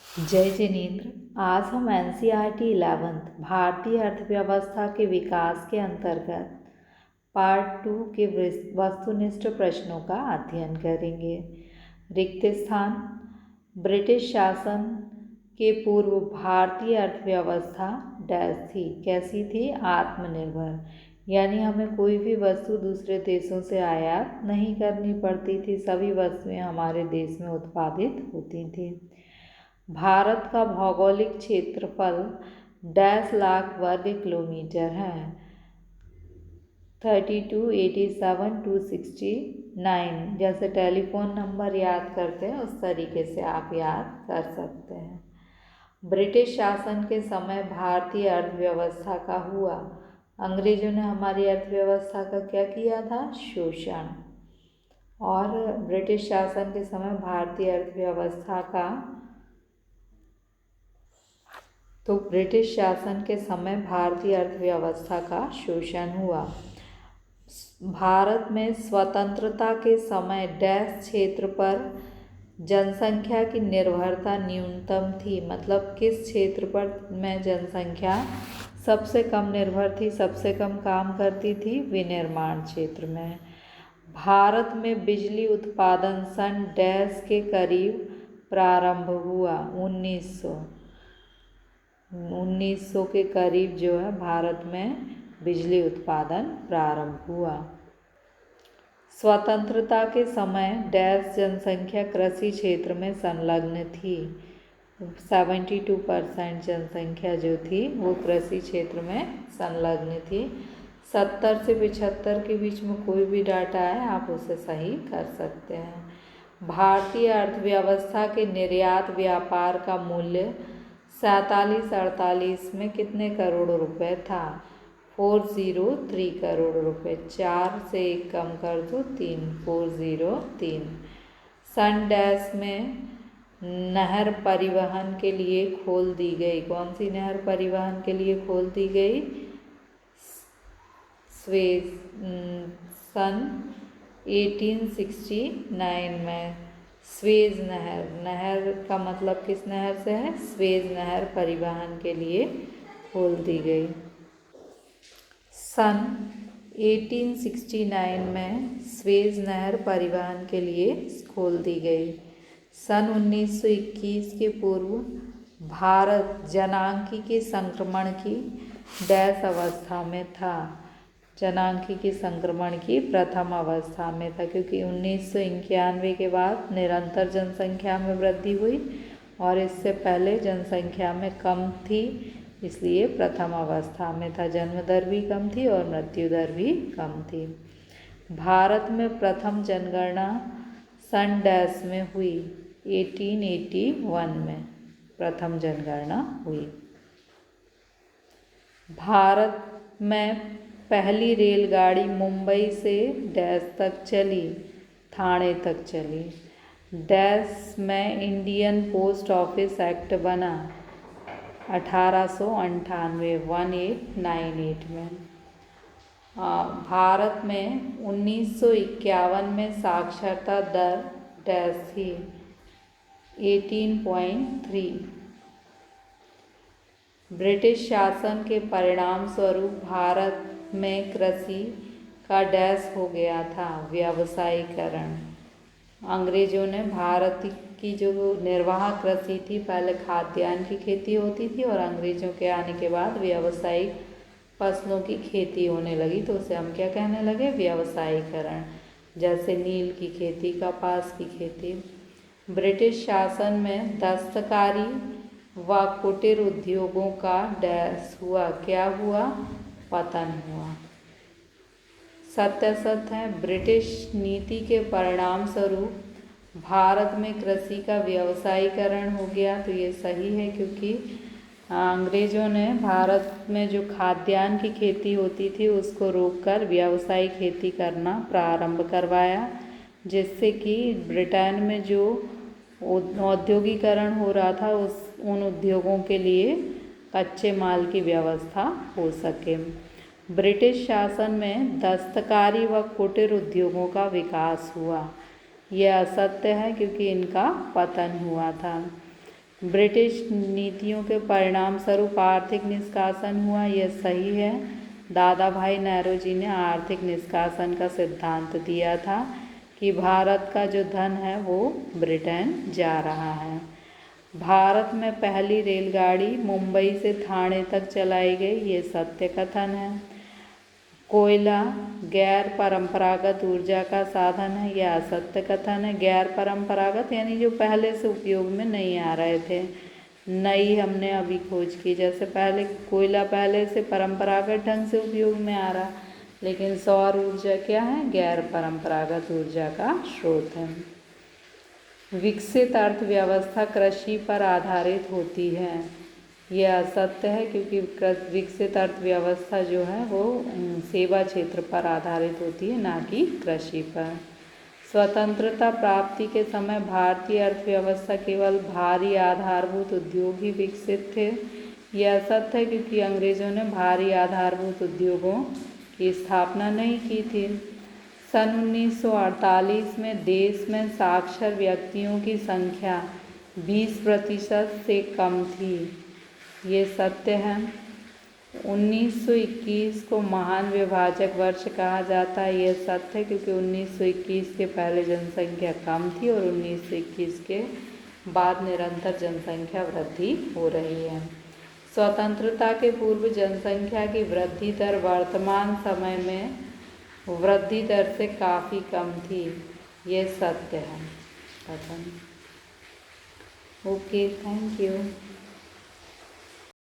जय जिनेन्द्र। आज हम NCERT 11th भारतीय अर्थव्यवस्था के विकास के अंतर्गत पार्ट 2 के वस्तुनिष्ठ प्रश्नों का अध्ययन करेंगे। रिक्त स्थान। ब्रिटिश शासन के पूर्व भारतीय अर्थव्यवस्था डैश थी। कैसी थी? आत्मनिर्भर, यानी हमें कोई भी वस्तु दूसरे देशों से आयात नहीं करनी पड़ती थी, सभी वस्तुएं हमारे देश में उत्पादित होती थी। भारत का भौगोलिक क्षेत्रफल डैश लाख वर्ग किलोमीटर है। 32, 87, 269। जैसे टेलीफोन नंबर याद करते हैं उस तरीके से आप याद कर सकते हैं। ब्रिटिश शासन के समय भारतीय अर्थव्यवस्था का हुआ। अंग्रेजों ने हमारी अर्थव्यवस्था का क्या किया था? शोषण। और ब्रिटिश शासन के समय भारतीय अर्थव्यवस्था का ब्रिटिश शासन के समय भारतीय अर्थव्यवस्था का शोषण हुआ। भारत में स्वतंत्रता के समय डैश क्षेत्र पर जनसंख्या की निर्भरता न्यूनतम थी। मतलब किस क्षेत्र पर में जनसंख्या सबसे कम निर्भर थी, सबसे कम काम करती थी? विनिर्माण क्षेत्र में। भारत में बिजली उत्पादन सन डैश के करीब प्रारंभ हुआ। 1900 के करीब जो है भारत में बिजली उत्पादन प्रारंभ हुआ। स्वतंत्रता के समय डैश जनसंख्या कृषि क्षेत्र में संलग्न थी। 72% जनसंख्या जो थी वो कृषि क्षेत्र में संलग्न थी। 70 से 75 के बीच में कोई भी डाटा है आप उसे सही कर सकते हैं। भारतीय अर्थव्यवस्था के निर्यात व्यापार का मूल्य 47-48 में कितने करोड़ रुपए था? 403 करोड़ रुपए। 4 से 1 कम कर दो 3, 403। सन डैश में नहर परिवहन के लिए खोल दी गई। कौन सी नहर परिवहन के लिए खोल दी गई? स्वेज। सन 1869 में स्वेज नहर। नहर का मतलब किस नहर से है? स्वेज नहर परिवहन के लिए खोल दी गई। सन 1869 में स्वेज नहर परिवहन के लिए खोल दी गई। सन 1921 के पूर्व भारत जनांकीय संक्रमण की डैश अवस्था में था। जनांकीय संक्रमण की प्रथम अवस्था में था, क्योंकि 1991 के बाद निरंतर जनसंख्या में वृद्धि हुई और इससे पहले जनसंख्या में कम थी, इसलिए प्रथम अवस्था में था। जन्म दर भी कम थी और मृत्यु दर भी कम थी। भारत में प्रथम जनगणना सन डैश में हुई। 1881 में प्रथम जनगणना हुई। भारत में पहली रेलगाड़ी मुंबई से डैश तक चली, ठाणे तक चली। डैश में इंडियन पोस्ट ऑफिस एक्ट बना 1898, 1898 में। भारत में 1951 में साक्षरता दर डैश थी 18.3। ब्रिटिश शासन के परिणाम स्वरूप भारत में कृषि का डैश हो गया था? व्यावसायीकरण। अंग्रेजों ने भारत की जो निर्वाह कृषि थी, पहले खाद्यान्न की खेती होती थी और अंग्रेजों के आने के बाद व्यावसायिक फसलों की खेती होने लगी, तो उसे हम क्या कहने लगे? व्यावसायीकरण। जैसे नील की खेती, कपास की खेती। ब्रिटिश शासन में दस्तकारी व कुटीर उद्योगों का डैश हुआ। क्या हुआ? पतन हुआ। सत्य है, ब्रिटिश नीति के परिणाम स्वरूप भारत में कृषि का व्यवसायीकरण हो गया। तो ये सही है, क्योंकि अंग्रेजों ने भारत में जो खाद्यान्न की खेती होती थी उसको रोककर व्यावसायिक खेती करना प्रारंभ करवाया, जिससे कि ब्रिटेन में जो औद्योगिकरण हो रहा था उन उद्योगों के लिए कच्चे माल की व्यवस्था हो सके। ब्रिटिश शासन में दस्तकारी व कुटीर उद्योगों का विकास हुआ। यह असत्य है, क्योंकि इनका पतन हुआ था। ब्रिटिश नीतियों के परिणाम स्वरूप आर्थिक निष्कासन हुआ, यह सही है। दादा भाई नौरोजी ने आर्थिक निष्कासन का सिद्धांत दिया था कि भारत का जो धन है वो ब्रिटेन जा रहा है। भारत में पहली रेलगाड़ी मुंबई से ठाणे तक चलाई गई, ये सत्य कथन है। कोयला गैर परंपरागत ऊर्जा का साधन है, यह असत्य कथन है। गैर परंपरागत यानी जो पहले से उपयोग में नहीं आ रहे थे, नई हमने अभी खोज की। जैसे पहले कोयला पहले से परंपरागत ढंग से उपयोग में आ रहा, लेकिन सौर ऊर्जा क्या है, गैर परंपरागत ऊर्जा का स्रोत है। विकसित अर्थव्यवस्था कृषि पर आधारित होती है, यह असत्य है, क्योंकि विकसित अर्थव्यवस्था जो है वो सेवा क्षेत्र पर आधारित होती है, ना कि कृषि पर। स्वतंत्रता प्राप्ति के समय भारतीय अर्थव्यवस्था केवल भारी आधारभूत उद्योग ही विकसित थे, यह असत्य है, क्योंकि अंग्रेजों ने भारी आधारभूत उद्योगों की स्थापना नहीं की थी। सन 1948 में देश में साक्षर व्यक्तियों की संख्या 20% से कम थी, ये सत्य है। 1921 को महान विभाजक वर्ष कहा जाता है, यह सत्य है, क्योंकि 1921 के पहले जनसंख्या कम थी और 1921 के बाद निरंतर जनसंख्या वृद्धि हो रही है। स्वतंत्रता के पूर्व जनसंख्या की वृद्धि दर वर्तमान समय में वृद्धि दर से काफ़ी कम थी, ये सत्य है कथन। Okay, thank you.